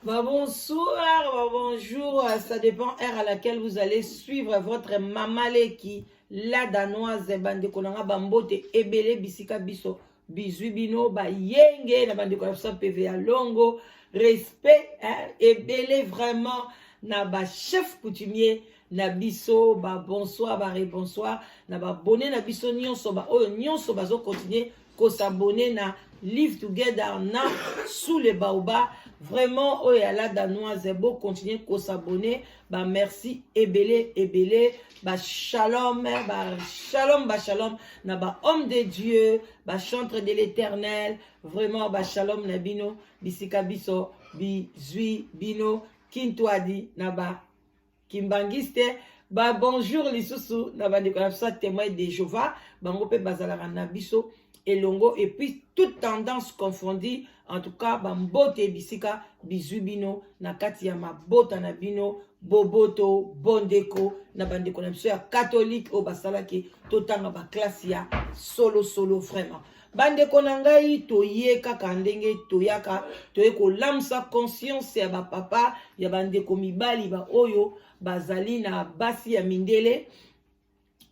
Bonsoir, bonjour, ça dépend heure à laquelle vous allez suivre votre mamaleki, la danoise, bande konanga bambote ebele bisika biso, bizuibino, ba yenge, na bande konanga PVA longo, respect, ebele vraiment, na ba chef coutumier, na biso, ba bonsoir, ba bonsoir, na ba bonne na biso nyonso, ba oyo nyonso bazo continuer ko s'abonner na Live Together na sous les baobas. Vraiment, oh ya la danoise, beau continuer ko s'abonner. Bah merci, ebele, ebele, bah shalom, bah shalom, bah shalom, na bah homme de Dieu, bah chantre de l'éternel. Vraiment, bah shalom nabino, bisika biso, bizui, bino, kintoadi, na bah kimbangiste. Bah bonjour les sous na bah de témoin de Jéhovah, bah on peut bazala na biso. Elongo et puis toute tendance confondue en tout cas bambote bisika bizubino na kati ya mabota na bino boboto bondeko na bandeko na biso ya catholique o basala ki totanga ba classe ya solo vraiment bandeko na ngai toyeka kandenge toyaka toyeko lamsa conscience ya ba papa ya bandeko mibali ba oyo bazali na basi ya mindele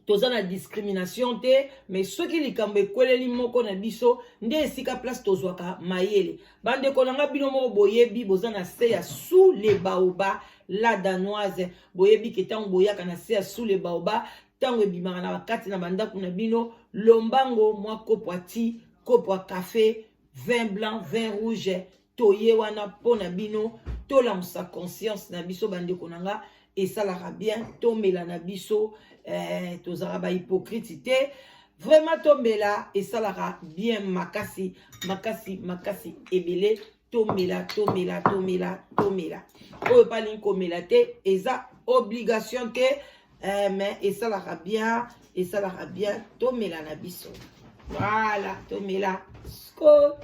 toza na discrimination te mais soki likambo ekweleli moko na biso nde esika place tozwaka mayele bandeko nanga bino moko boyebi boza na se ya sous les baobas la danoise boyebi ke ntango boyaka na se ya sous les baobas ntango ebimaka na bakati na bandako na bino lombango mwa kopo ya ti kopo ya café vin blanc vin rouge toye wana mpo na bino tolamusa conscience na biso bandeko nanga esalaka bien tomela na biso tozara ba hypocrite te vraiment tombela esalaka bien makasi makasi makasi ebele tomela oyo palingi komela te eza obligation te mais esalaka bien tomela na biso voilà tomela sko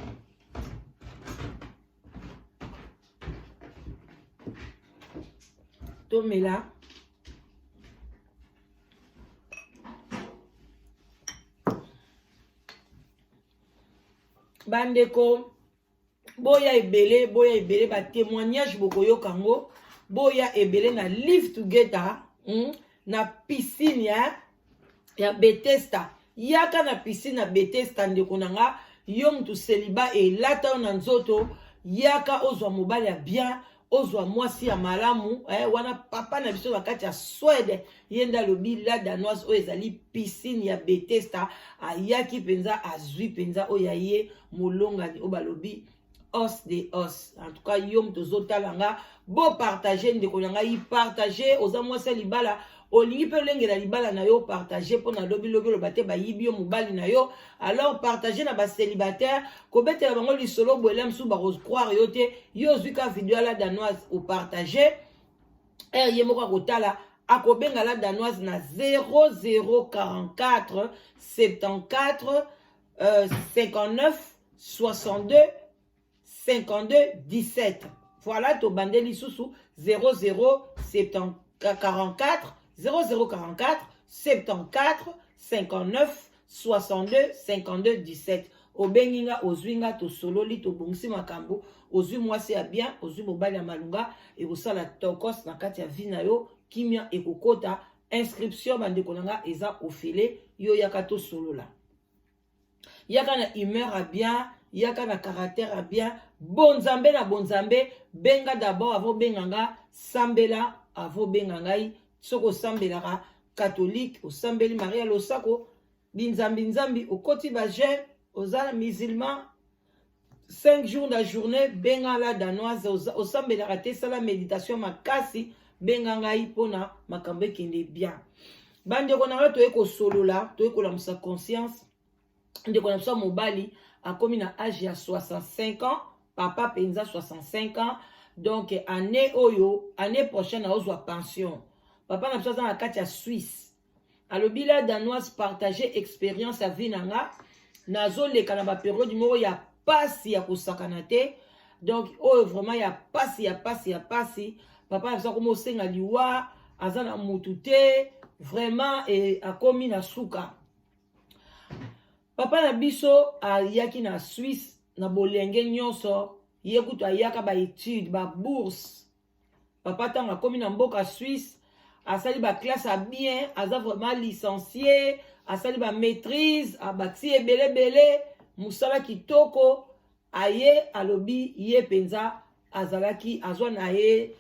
tomela bandeko boya ebele ba témoignage bokoyoka ngo boya ebele na Live Together na piscine ya Bethesda yaka na piscine ya Bethesda ndeko nanga yo mutu celibat elata na nzoto yaka ozwa mobali ya bien ozwa mwasi ya malamu wana papa na biso bakati ya Swede yenda lobi la danoise oyo ezali piscine ya Bethesda ayaki penza azwi penza oyo ye molongani o balobi os de os en tout cas yom tozotalanga bo partager ndeko nanga yi partager oza mwasi libala olingi pe lengela libala na yo partager pona lobi loba te bayibi yo mobali na yo alors partager na ba célibataire ko betela bango lisolo boela msu ba croire yo te yo zuka video la danoise o partager ye moko kotala akobenga la danoise na 0044 74 59 62 52 17 voilà to bandeli susu 0044 0044 74 59 62 52 17 obenginga ozwinga to sololi to bongisi makambo ozwi mwasi ya bien ozwi mobali ya malunga ekosala tokos na kati ya vi na yo kimia ekokota inscription bandeko nanga eza ofele yo yaka to solola yaka na humeur a bien yaka na caractère a bien bonzambe na bonzambe benga d'abord avant benganga sambela avant bengangai soko sambelaka catholique osambeli Maria losako binzambi okoti ba jeune oza musulman 5 jours de journée benga la danoise osambelaka te sala méditation makasi benga ngai pona makambo ekende bien bandeko nanga toyeko solola toyeko lamusa conscience ndeko na biso mobali akomi na âge ya 65 ans papa penza 65 ans donc année prochaine aozwa pension papa na biso aza na kati ya Suisse alobi la danoise partager expérience ya vie nanga nazoleka na baperiode moko ya pasi ya kosakana te donc oyo vraiment ya pasi papa na biso akomi osenga liwa aza na mutu te vraiment akomi na suka papa na biso ayaki na Suisse na bolenge nyonso ye kutu ayaka ba étude ba bourse papa tanga komi na mboka Suisse asali ba classe à bien aza vraiment licencié asali ba maîtrise abati ebele musala kitoko aye alobi ye penza azalaki azwa na ye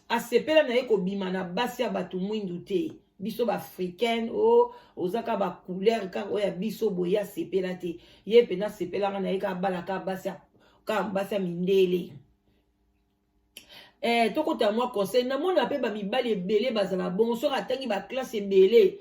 asepela na ye kobima na basi ya bato mwindu te biso ba africaine o ozaka ba couleur ka oya biso boya asepela te ye penza sepelanga na ye ka balaka basi ya mindele tokota mwa conseil na mona pe ba mibali ebele bazala bongo soki atangi ba classe ebele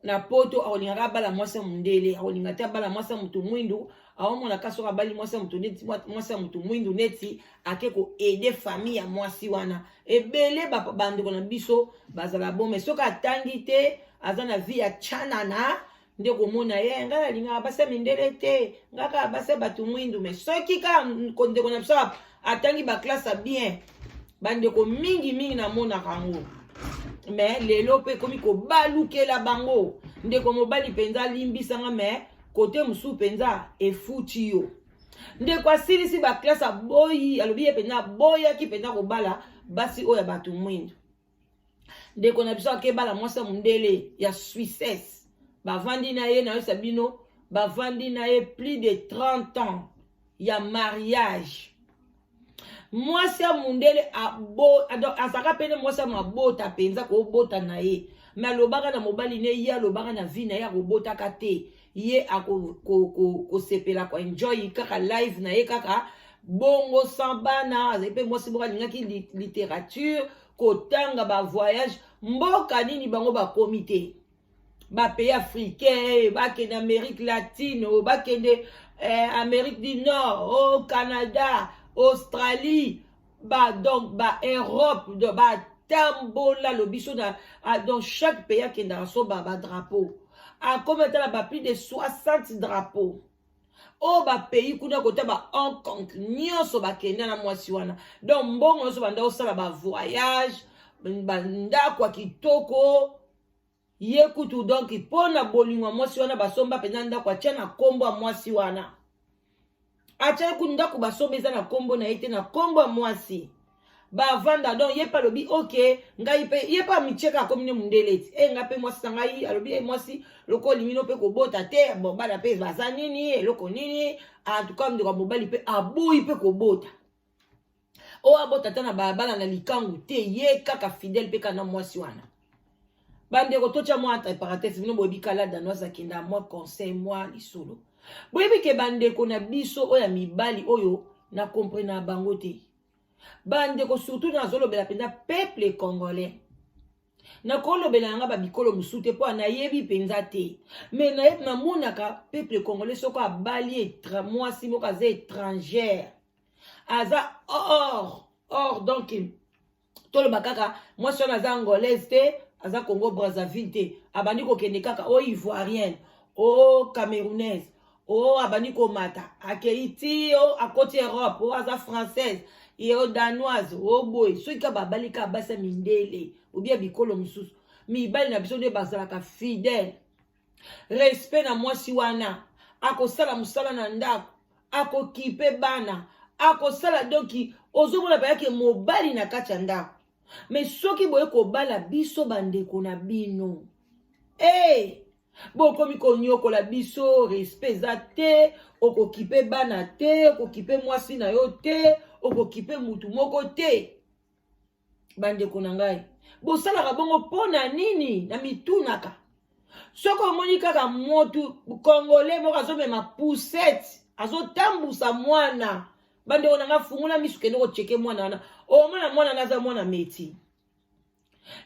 na poto aolingaka bala mwasi ya mundele aolinga te bala mwasi ya mutu mwindu aomona ka soki abali mwasi ya mutu neti mwasi ya mutu mwindu neti ake koede famille ya mwasi wana ebele bandeko na biso bazala bon mais soki atangi te aza na vie ya chanana nde komona ye nga nalingaka basi ya mindele te ngaka basi ya bato mwindu mais soki ka ndeko na biso atangi baklasse ya bien bandeko mingi na monaka yango mais lelo pe komi kobalukela bango ndeko mobali penza limbisanga mais kote musu penza efuti yo ndeko asilisi baklasse aboyi alobi ye penza boyaki penza kobala basi oyo ya bato mwindu ndeko na biso akebala mwasi ya mundele ya Suissesse bavandi na ye na yosa bino bavandi na ye plus de 30 ans ya mariage mwasi ya mundele azaka pene mwasi ya mabota penza kobota na ye me alobaka na mobali ne ye alobaka na vi na ye akobotaka te ye akosepela enjoy kaka live na ye kaka bongo sambana azali pe mwasi moko alingaki littérature kotanga bavoyage mboka nini bango bakomi te bapays africain bakende Amérique latine bakende Amérique du Nord au Canada Australie donc Europe tambola le biso dans chaque pays qui dans son drapeau a comme plus de 60 drapeaux o pays kuna kota Hong Kong nyonso bakenda na mwasi wana donc mbongo nyonso banda osala voyage banda kwa kitoko ye kutu donc pona bolingwa mwasi wana basomba penza ndako atia na kombo ya mwasi wana atia kundako basomba eza na kombo na ete na kombo ya mwasi bavanda donc ye pa lobi ok ngai pe ye pa micheka komine mundeleti nga pe mwasi ngai alobi mwasi loko limino pe kobota te bon bala pe baza nini eloko nini en tout cas ndeko mobali pe aboyi pe kobota o abota ta na bala na likangu te ye kaka fidèle pe kana mwasi wana bandeko tocha mwa entre parenthèse bino boyebi kala danoise akenda mwa conseil mwa lisolo boyebi ke bandeko na biso oyo ya mibali oyo na comprena bango te bandeko surtout nazolobela penza peuple congolais nakolobela yanga babikolo mosusu te mpo nayebi penza te mais nayebi namonaka peuple congolais soko abali mwasi moko aza étrangère aza or donc toloba kaka mwasi wana aza angolaise te aza Congo Brazzaville te abandi kokende kaka o ivoirienne o camerounaise o abandi komata akei ti o akoti Europe o aza française et o danoise o boy soki ka babali ka basa mindele ou bien bikolo mosusu mibali na biso nde bazalaka fidèle respect na mwasi wana akosala mosala na ndako akokipe bana akosala donki ozomona bayake mobali na kati ya ndako mais soki boye kobala biso bandeko na bino bokomi konyokola biso respect eza te okokipe bana te okokipe mwasi na yo te okokipe mutu moko te bandeko na ngai bosalaka bongo mpona nini na mitunaka soki omoni kaka motu congolais moko azomema poussette azotambusa mwana bandeko na nga fungula misu kende kocheke mwana wana omona mwana nga aza mwana meti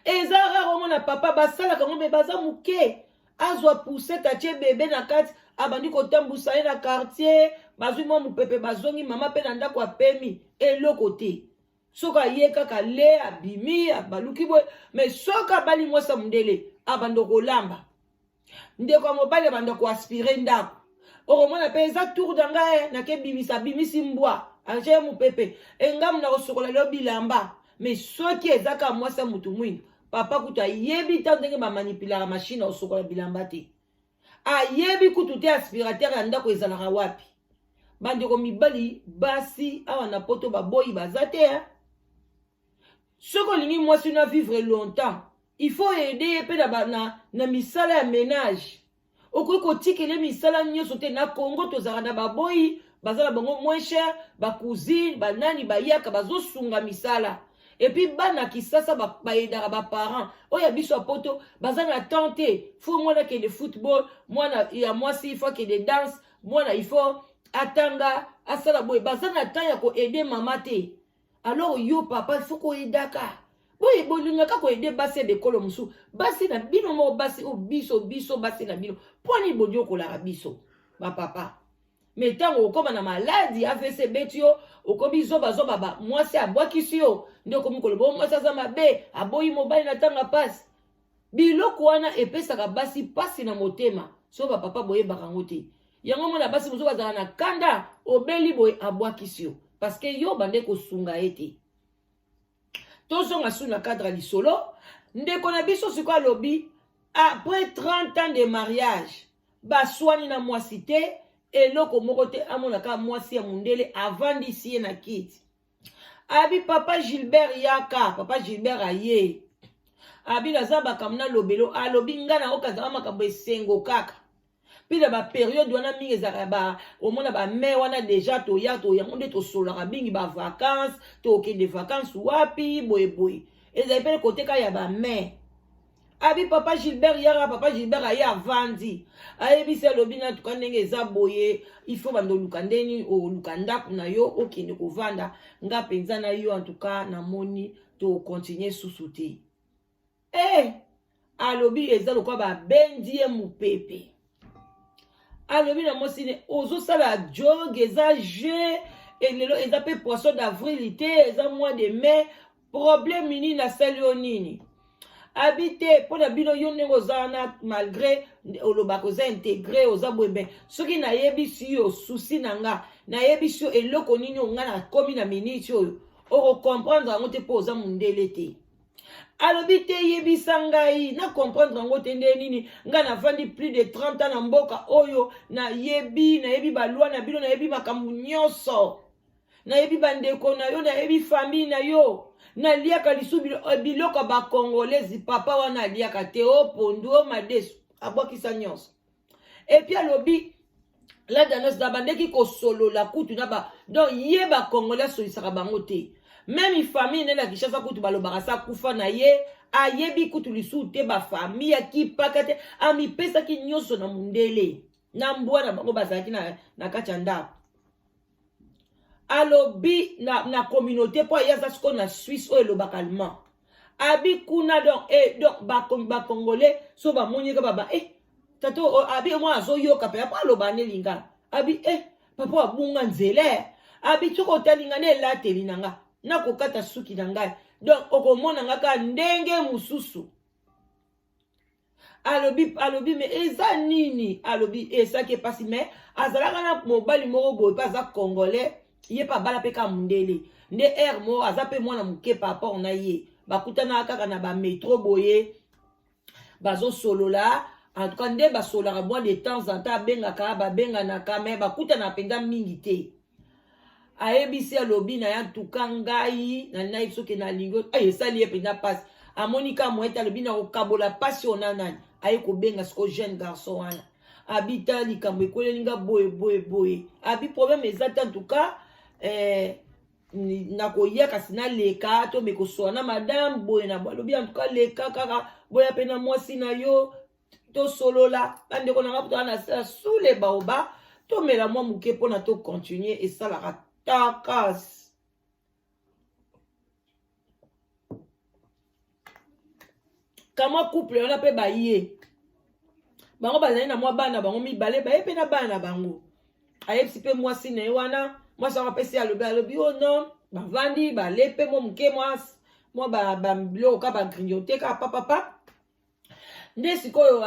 eza rare omona papa basalaka ngo me baza moke azwa poussette atie bebe na kati abandi kotambusa ye na quartier bazwi mwa mopepe bazongi mama mpe na ndako apemi eloko te soki aye kaka le abimi abaluki boye mais soki abali mwasi ya mundele abanda kolamba ndeko ya mobali abanda koaspire ndako okomona mpe eza tour da ngai nakebimisa abimisi mbwa atie mopepe engamu na kosokola leo bilamba mais soki ezaka mwasi ya mutu mwindu papa kutu ayebi ta ndenge bamanipulaka machine osokola bilamba te ayebi kutu te aspirateur ya ndako ezalaka wapi bandeko mibali basi awa na poto baboyi baza te hein? Soki olingi mwasi na vivre longtemps il faut aider pe na misala ya ménage okoki kotikele misala nyonso te na Congo tozala na baboyi baza na bango moins cher bacousine banani bayaka bazosunga misala et puis bana kisasa baedaka baparent oyo biso ya poto baza na temps te faut mwana kende football mwana ya mwasi il faut kende danse mwana il faut atanga asala boye baza na temps ya koede mama te alors yo papa il faut koedaka boye bolingaka koede basi ya bekolo mosusu basi na bino moko basi o biso basi na bino mponi bondi okolaka biso bapapa mais ntango okoma na maladi AVC beti yo okomi zoba mwasi abwakisi yo nde okomi koloba mwasi aza mabe aboyi mobali na ntango apasi biloko wana epesaka basi pasi na motema so bapapa boyebaka yango te yango mona basi mosusu bazala na kanda obeli boye abwakisi yo parce que yo bande kosunga ye te tozonga su na cadre lisolo ndeko na biso sikoyo alobi après 30 ans de mariage baswani na mwasi te eloko moko te amonaka mwasi ya mundele avandisi ye na kiti abi papa Gilbert yaka papa Gilbert aye abi naza bakamu na lobelo alobi nga na okazaka makambo esengo kaka pila ba période wana mingi ezalaka omona bamere wana deja yango nde tosolaka mingi bavacances tokende vacances wapi boyeboye ezali mpe koteka ya bamere abi papa Gilbert yaka papa Gilbert aye avandi ayebisi alobi na tuka ndenge eza boye il faut bando luka ndeni oluka ndako na yo okende kovanda nga mpenza na yo en tout cas namoni tokontinue susu te alobi eza lokwa babendi ye mopepe alobi na mosine ozosala jog eza jeu elelo eza mpe poisson d'avril te eza mois de mai problème nini nasali yo nini abi te mpo na bino yo ndenge oza wana malgré olobaka oza intégré oza boye soki nayebisi yo susi na nga nayebisi yo eloko nini oyo nga nakomi na miniti oyo okokomprendre yango te mpo oza mondele te alobi te yebisa ngai na comprendre yango te nde nini nga navandi plus de 30 ans na mboka oyo nayebi balwa na bino nayebi makambo nyonso nayebi bandeko na yo nayebi famille na yo naliaka lisu biloko bakongolezi papa wana aliaka te opondu o madesu abwakisa nyonso epi alobi la danos na bandeki kosolola kutu na donc ye bakongolais asolisaka bango te même famille nena kishasa kutu balobaka sa kufa na ye ayebi kutu lisu te bafamille akipaka te amipesaki nyonso na mundele na mbwa na bango bazalaki na kati ya ndako alobi na communauté po yaza siko na Suisse oyo elobaka allemand abi kuna donc bakongolais so bamonyeka baba tato abi mwa azoyoka pe apa aloba nelinga abi papa abunga nzele abi toko otalinga ne elateli nanga nakokata suki na ngai donc okomona ngaka ndenge mususu alobi me eza nini alobi esaki epasi me azalaka na mobali moko boye mpe aza congolais ye pa bala pe ka mundele nde air mo aza pe mwana muke par rapport na ye bakutana kaka na ba métro boye bazo solola en tout cas nde basolaka moi de temps en temps bengaka babenganaka me bakutana penza mingi te ayebisi alobi na ya tuka ngai na nai soki na lingo esali ye penza pasi amonika moeta alobi na kokabola pasi ona nani aye kobenga siko jeune garçon wana abita likambo ekolelinga boye abi problème eza te en tout cas nakoya kasi naleka to mekosoana madame boye na balobi en tout cas leka kaka boya pe na mwasi na yo tosolola bandeko nanga poto na sule baoba tomela mwa moke mpona tocontinue esalaka takas kamwa couple wana mpe baye bango bazali na mwa bana bango mibale baye mpe na bana bango ayebisi mpe mwasi na ye wana mwasi wana apesi alobi o non bavandi bale mpe mwa moke mwa babiloko ka bagrignote ka papapa nde sikoyo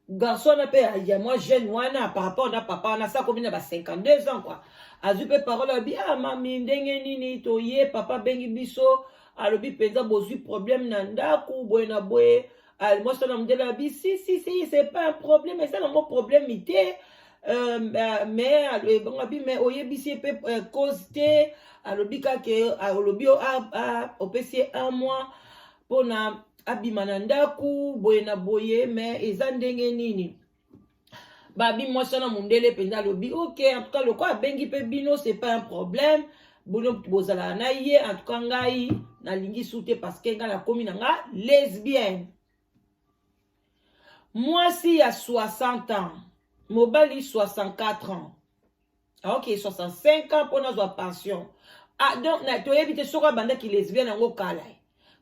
garçon wana mpe ya mwa jeune wana par rapport na papa wana sa komi na ba 52 ans quoi azwi mpe parole alobi mami ndenge nini toye papa bengi biso alobi mpenza bozwi problème na ndako boye na boye mwasi wana mondele abi si c'est pas un problème eza nango problème te mais oyebisi pe cause te alobi kake alobi opesi un mois pona abima na ndaku boye na boye mais eza ndenge nini babi mwasi na mundele penza alobi ok en tout cas loko abengi pe bino c'est pas un problème bono bozala na ye en tout cas ngai nalingi sute parce que ngai nakomi na nga lesbienne mwasi ya 60 ans mobali 64 ans ok 65 ans pour nazwa pension donc toyebi te soki abandaki lesbienne yango kala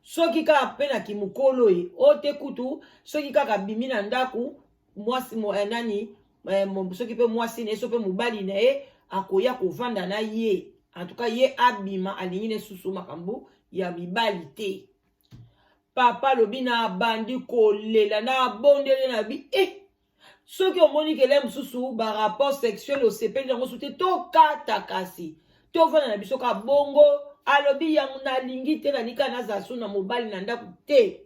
soki kaka mpe na kimokolo ye o te kutu soki kaka bimi na ndaku mwasi nani soki mpe mwasi na ye so mpe mobali na ye akoya kovanda na ye en tout cas ye abima alingi na susu makambo ya mibali te papa lobi na bandi kolela na bondele na bi soki omoni kele mosusu barapport sexuel osepeli yango su te tokata kasi tovanda na biso ka bongo alobi yango nalingi te nanika naza su na mobali na ndako te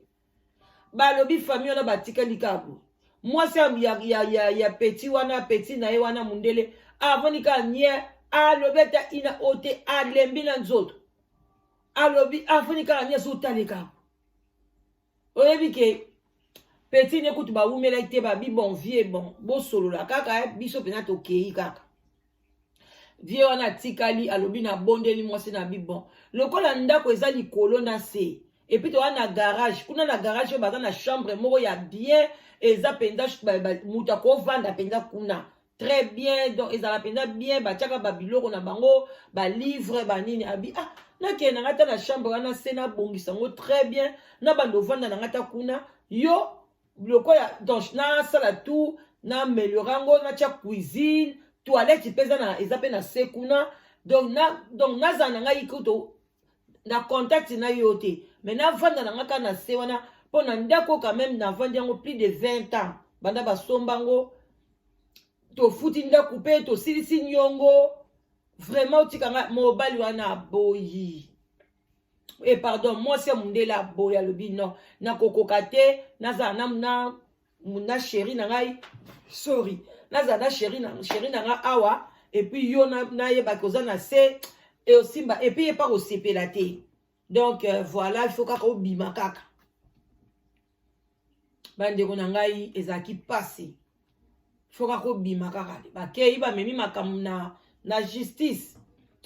balobi famille wana batikali kabo mwasi ya peti wana peti na ye wana mundele avandi ka nye alobi ata ina ote alembi na nzoto alobi avandi ka nye so tali kabo oyebi ke petit ne kutu ba wumela te ba bi bon vie bon bo solo la kaka biso pena to kei kaka vie wana tikali alobi na bondeli mwasi na bi bon lokola ndako eza likolo na se et puis to wana garage kuna na garage baza na chambre moko ya bien eza penza muta ko vanda penza kuna très bien donc ezala penza bien batiaka ba biloko na bango ba livre ba nini abi nakende na ngata na chambre wana se na bongisa ngo très bien na bando vanda na ngata kuna yo lokola donc na sala tout na améliorango na tia cuisine toilette pesa na ezape na sekuna donc naza na ngai kuto na contact na yote mais na vanda na ngaka na se wana pona ndako quand même na vandi yango plus de 20 ans banda basombango to futi ndako pe to silisi nyongo vraiment utikanga mobali wana boyi pardon moi c'est mundela boya lobi non na kokoka te naza na chéri na ngai sorry naza na chéri na nga awa et puis yo na yeba koza na se et aussi et puis pas au sepela te donc voilà il faut kaka obima kaka bandeko na ngai ezaki passé il faut kaka obima kaka bakei ba memi makambo na justice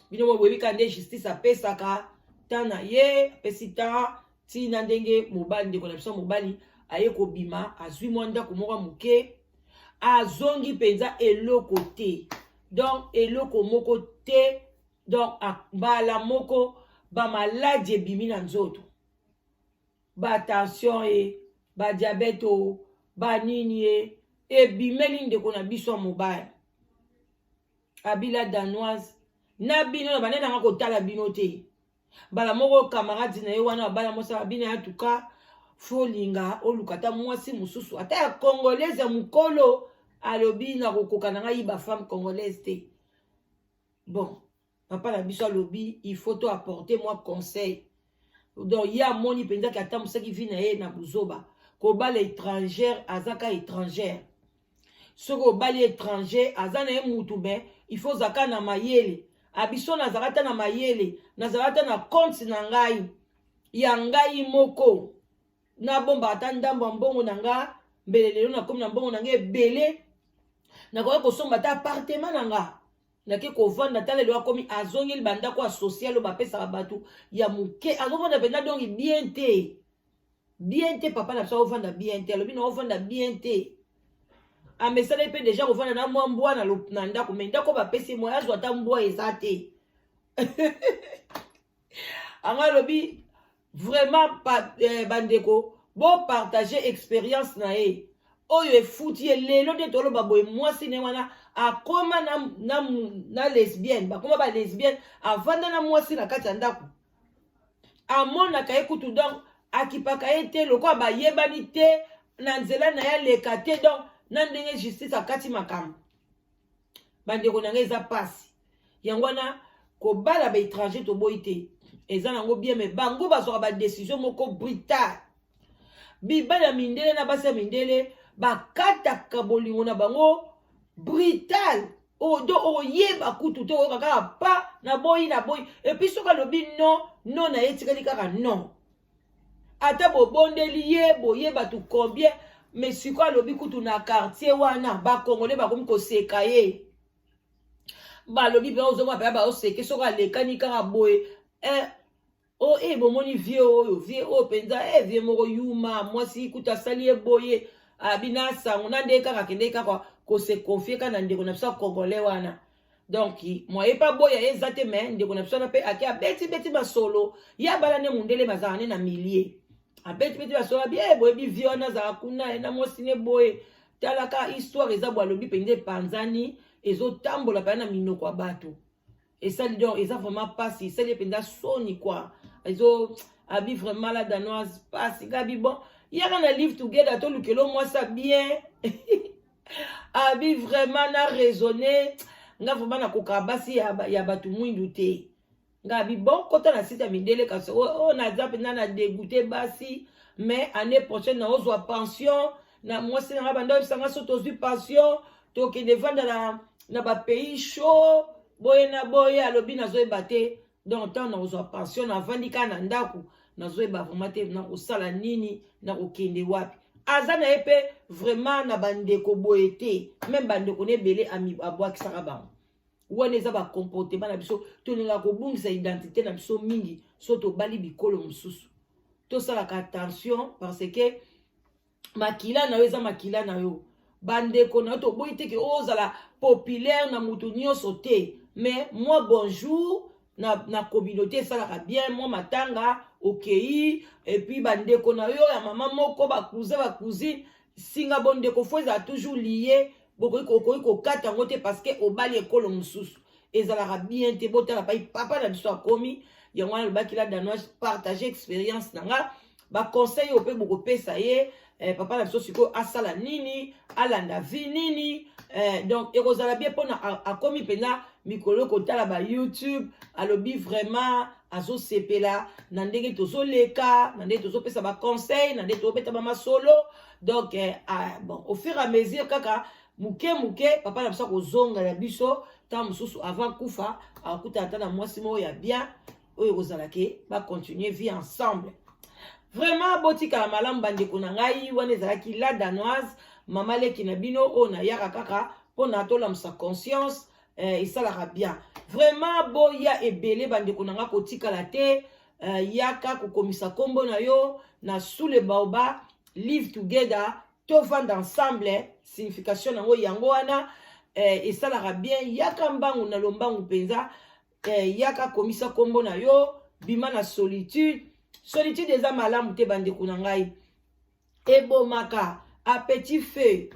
bino mo boyebi kande justice apesaka tana ye pesita tina ndenge mobali ndeko na biso mobali aye kobima azwi mwa ndako moko moke azongi penza eloko te donc eloko moko te donc bala moko bamaladi ebimi na nzoto batension ye badiabete banini ye ebimeli ndeko na biso mobali abila danoise na bino na banene nga kotala bino te bala moko camarade na ye wana bala mosala bino ya tuka folinga oluka ta mwasi mususu ata ya congolaise ya mukolo alobi na kokoka na ngai ba femme congolaise te bon papa na biso alobi il faut to apporter moi conseil donc ya moni penza ki ata musaki vi na ye na buzoba ko bala étrangère azaka étrangère soko bali étranger azana ye mutu be il faut zaka na mayele abiso na zakata na mayele na zakata na compte na ngai ya ngai moko na bomba ata ndambo mbongo na nga mbele lelo na komi na mbongo na nga ebele na koya kosomba ata appartement na nga nake kovanda ata lelo akomi azongeli bandako ya social oyo bapesaka bato ya moke azovanda mpenza donki bien te papa na biso aovanda bien te alobi na ovanda bien te amesala mpe deja kovanda na mwa mbwa na ndako me ndako bapesi mwa azwa ata mbwa eza te anga alobi vraiment bandeko bopartage expérience na ye oyo efuti ye lelo nde toloba boye mwasi ne wana akoma na lesbienne bakoma ba lesbienne avanda na mwasi na kati ya ndako amonaka ye kutu donc akipaka ye te lokola bayebani te na nzela na ye aleka te donc na ndenge justice akati makambo bandeko na nga eza pasi yango wana kobala baétranger toboyi te eza nango bien me bango bazwaka badécision moko brutale bibala mindele na basi ya mindele bakataka bolingo na bango brutal. Do oyeba kutu to kaka pa na boyi et puis soka lobi non na etikali kaka non. Ata bobondeli ye boyeba tu combien mais siko lobi kutu na quartier wana ba congolais ba komi ko seka ye. Ba lobi pe ozoma pe ba oseke soka lekani kaka boye bomoni vie o penza vie moko yuma mwasi kuta sali e boye abina sango na ndeka kakende kaka ko se confier kana ndeko na biso congolais wana. Donc moi e pa boya ezate mais ndeko na biso na pe akia beti basolo ya bala ne mundele bazane na millier a beti basolo bien boye bi viona za kuna na mwasi ne boye talaka histoire eza bwalobi pende panzani ezo tambola pa na minoko bato. Et ça, donc, ils ont vraiment passé. C'est les pédas soni, quoi. Ils ont habillé vraiment la danoise. Passé, Gabi, bon. Il y a un livre together, tout le que l'on moi ça bien. Habillé vraiment, n'a raisonné. N'a vraiment n'a kokabasi, y a batu mouin douté. Gabi, bon, quand on a cité à Mindele, on a zappé, on a dégoûté, basi. Mais année prochaine, on a pension. Moi, c'est un rabandon, ça m'a sauté pension. Donc, il devant dans un pays chaud. Boye na boye alobi na zoe bate donc tant na ozo pension na vandika na ndaku na zoe ba vraiment te na osala nini na okende wapi azana epe vraiment na bandeko boye te même bandeko ne belé ami abwakisaka bango wana eza ba comportement na biso tolinga kobungisa identité na biso mingi so to bali bikolo mususu to sala ka attention parce que makila na yo eza makila na yo bandeko na to boye te ke ozala populaire na mutu nyonso te. Mais moi, bonjour, na communauté, ça va bien, moi, matanga, ok, et puis, bande konayo, ya maman, moko, ba cousine, singa bonde ko fo, a toujours lié, boko ko kata ngote, parce que, au bal, école, moussous, et ça va bien, te bota, la paille, papa, la biso a commis, ya mwana, le baki la danoise, partager expérience, nanga, ba conseil, au pe, boko pe, ça y est, papa, la biso, siko, asala nini, alanda vi nini, donc, et rozala bien, pona, a commis, pena, mikolo kotala ba YouTube alobi vraiment azo sepela na ndenge tozo leka na ndenge tozo pesa ba conseil na ndenge tozo beta ba masolo donc bon au fur et à mesure kaka muke papa na biso ko zonga ya biso ta mususu avant kufa akuta ata na mwasi mo ya bien oyo ozalake ba continuer vie ensemble vraiment botika la malamu bande konangai wana ezalaki la danoise mama leki na bino ona yaka kaka pona tola msa conscience et ça la bien vraiment boya ebele bande konanga kotika la te yaka kokomisa kombo na yo na sous le baoba live together to vand ensemble signification nango yango wana et ça la bien yaka mbangu na lombangu penza yaka komisa kombo na yo bima na solitude eza malamu te bande konangai ebomaka a petit feu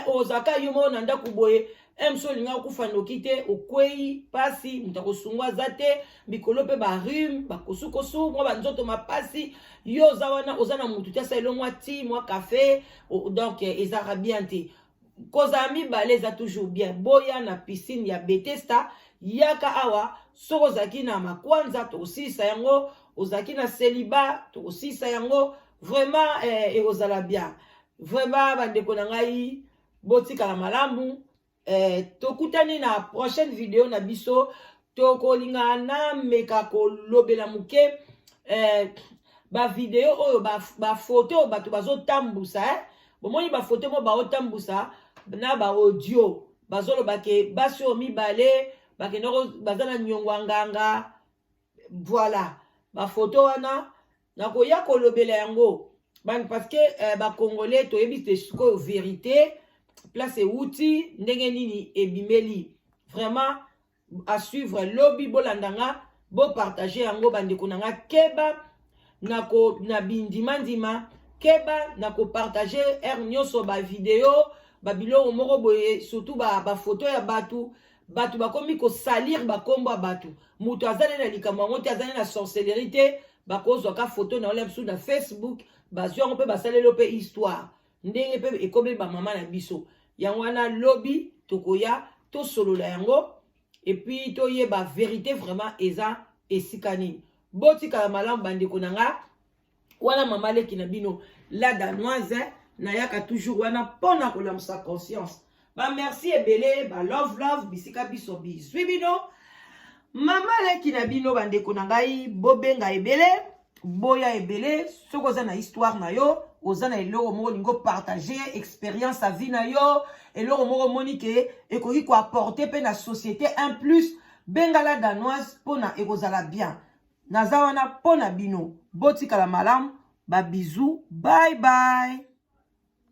ozaka yumo na ndaku boye emso linga kufanoki te okwei pasi mutako sungwa zate bikolo pe ba rhume ba kosukosu mwa banzoto mapasi yo zawana ozana mutu tia sa elomwa ti mwa café donc ezara bien te koza mibale za toujours bien boya na piscine ya Bethesda yaka awa soko zaki na makwanza to osisa yango ozaki na celibat to osisa yango vraiment ozala bien vraiment bandeko na ngai botika la malamu tokutani na prochaine vidéo na biso tokolinga na meka kolobela muke ba vidéo oyo ba photo bato bazotambusa bomoni ba photo mo baotambusa na ba audio bazoloba ke basi o mibale bakendoko bazana nyongwa nganga voilà ba photo wana nakoya kolobela yango parce que ba congolais toyebi te siko vérité place outil ndenge nini ebimeli vraiment à suivre lobby bolandanga bo partager yango bandeko nanga keba nako na bindima keba nako partager nyoso ba vidéo ba biloko moko boye surtout ba photo ya batu bakomi ko salir ba komba batu mutu azane na likambo ngo te azane na sorcellerie bakozwa ka photo na olem na Facebook bazwa ngo pe basalelo pe histoire ndenge pe ekomi ba mama na biso yango wana lobby tokoya to solola yango et puis to yeba vérité vraiment eza esikani botika la malamu bandeko nanga wana mama leki na bino la danoise na yaka toujours wana pona kolamsa conscience Ba merci ebele, ba love, bisika biso bizwi bino. Mama leki na bino bandeko na ngai, bobenga ebele, boya ebele, soko za na histoire na yo, oza na eloko moko lingo partager expérience à vie na yo, eloko moko monike ekoki ko apporter pe na société un plus, benga la danoise pona ekozala bien. Naza wana pona bino, botika la malam, ba bisous, bye bye.